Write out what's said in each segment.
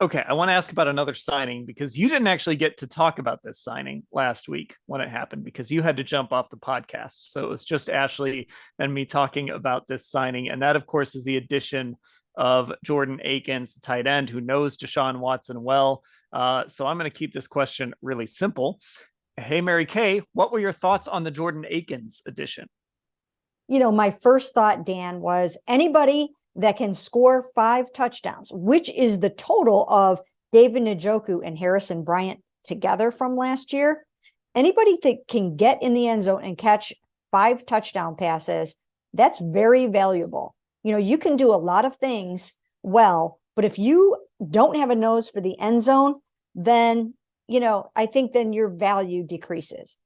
Okay, I want to ask about another signing because you didn't actually get to talk about this signing last week when it happened because you had to jump off the podcast. So it was just Ashley and me talking about this signing. And that, of course, is the addition of Jordan Akins, the tight end who knows Deshaun Watson well. So I'm going to keep this question really simple. Hey, Mary Kay, what were your thoughts on the Jordan Akins addition? My first thought, Dan, was anybody that can score 5 touchdowns, which is the total of David Njoku and Harrison Bryant together from last year. Anybody that can get in the end zone and catch 5 touchdown passes, that's very valuable. You can do a lot of things well, but if you don't have a nose for the end zone, then, I think then your value decreases.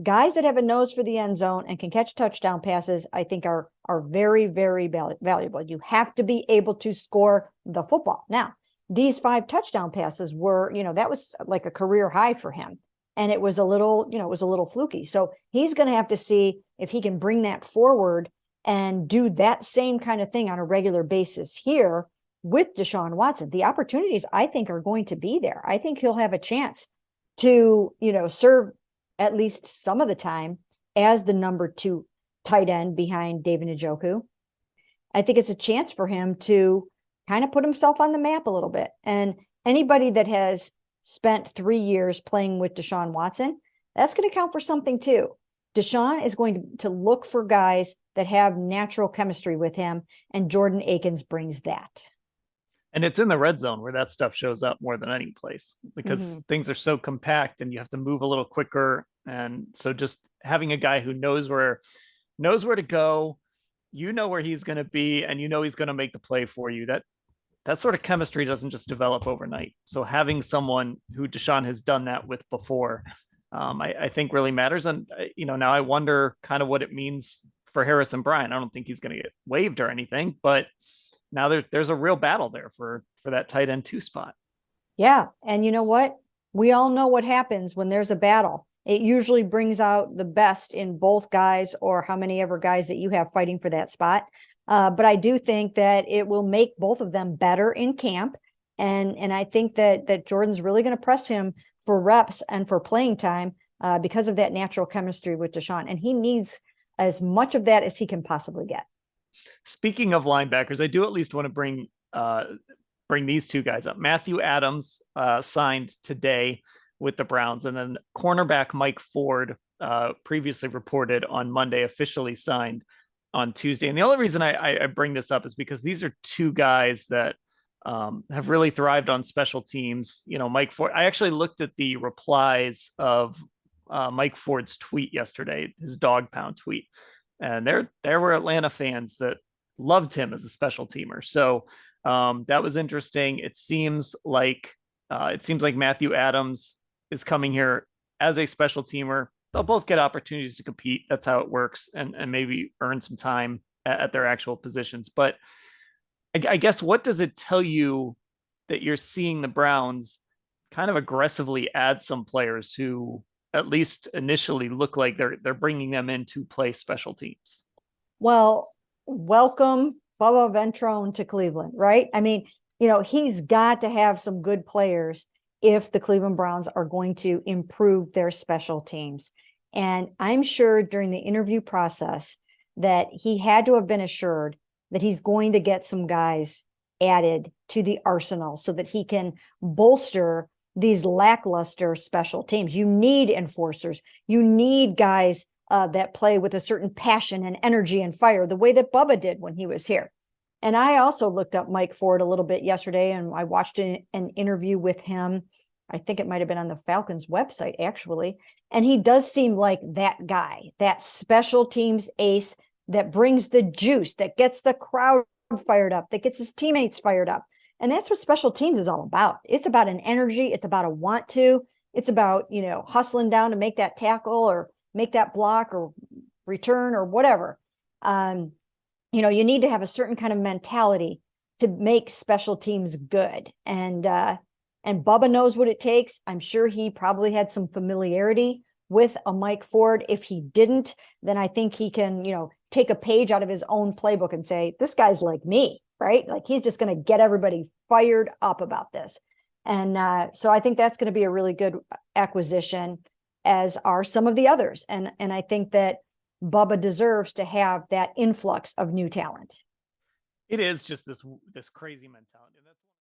Guys that have a nose for the end zone and can catch touchdown passes, I think are very, very valuable. You have to be able to score the football. Now, these 5 touchdown passes were, that was like a career high for him. And it was a little fluky. So he's going to have to see if he can bring that forward and do that same kind of thing on a regular basis here with Deshaun Watson. The opportunities, I think, are going to be there. I think he'll have a chance to, serve at least some of the time as the number 2 tight end behind David Njoku. I think it's a chance for him to kind of put himself on the map a little bit. And anybody that has spent 3 years playing with Deshaun Watson, that's going to count for something too. Deshaun is going to look for guys that have natural chemistry with him, and Jordan Akins brings that. And it's in the red zone where that stuff shows up more than any place because things are so compact and you have to move a little quicker. And so just having a guy who knows where to go, where he's going to be, and he's going to make the play for you. That sort of chemistry doesn't just develop overnight. So having someone who Deshaun has done that with before, I think really matters. And, now I wonder kind of what it means for Harrison Bryant. I don't think he's going to get waived or anything, but now there's a real battle there for that tight end 2 spot. Yeah. And you know what? We all know what happens when there's a battle. It usually brings out the best in both guys, or how many ever guys that you have fighting for that spot. But I do think that it will make both of them better in camp. And I think that Jordan's really going to press him for reps and for playing time because of that natural chemistry with Deshaun. And he needs as much of that as he can possibly get. Speaking of linebackers, I do at least want to bring these 2 guys up. Matthew Adams signed today with the Browns, and then cornerback Mike Ford, previously reported on Monday, officially signed on Tuesday. And the only reason I bring this up is because these are 2 guys that have really thrived on special teams. Mike Ford, I actually looked at the replies of Mike Ford's tweet yesterday, his dog pound tweet. And there were Atlanta fans that loved him as a special teamer. So that was interesting. It seems like Matthew Adams is coming here as a special teamer. They'll both get opportunities to compete. That's how it works, and maybe earn some time at their actual positions. But I guess, what does it tell you that you're seeing the Browns kind of aggressively add some players who at least initially look like they're bringing them in to play special teams? Well, welcome Bubba Ventrone to Cleveland, right? I mean, he's got to have some good players if the Cleveland Browns are going to improve their special teams. And I'm sure during the interview process that he had to have been assured that he's going to get some guys added to the arsenal so that he can bolster these lackluster special teams. You need enforcers. You need guys that play with a certain passion and energy and fire, the way that Bubba did when he was here. And I also looked up Mike Ford a little bit yesterday, and I watched an interview with him. I think it might have been on the Falcons website, actually. And he does seem like that guy, that special teams ace that brings the juice, that gets the crowd fired up, that gets his teammates fired up. And that's what special teams is all about. It's about an energy. It's about a want to. It's about, hustling down to make that tackle or make that block or return or whatever. You need to have a certain kind of mentality to make special teams good. And Bubba knows what it takes. I'm sure he probably had some familiarity with a Mike Ford. If he didn't, then I think he can, take a page out of his own playbook and say, this guy's like me, right? Like, he's just going to get everybody fired up about this. And so I think that's going to be a really good acquisition, as are some of the others. And I think that Bubba deserves to have that influx of new talent. It is just this crazy mentality. And that's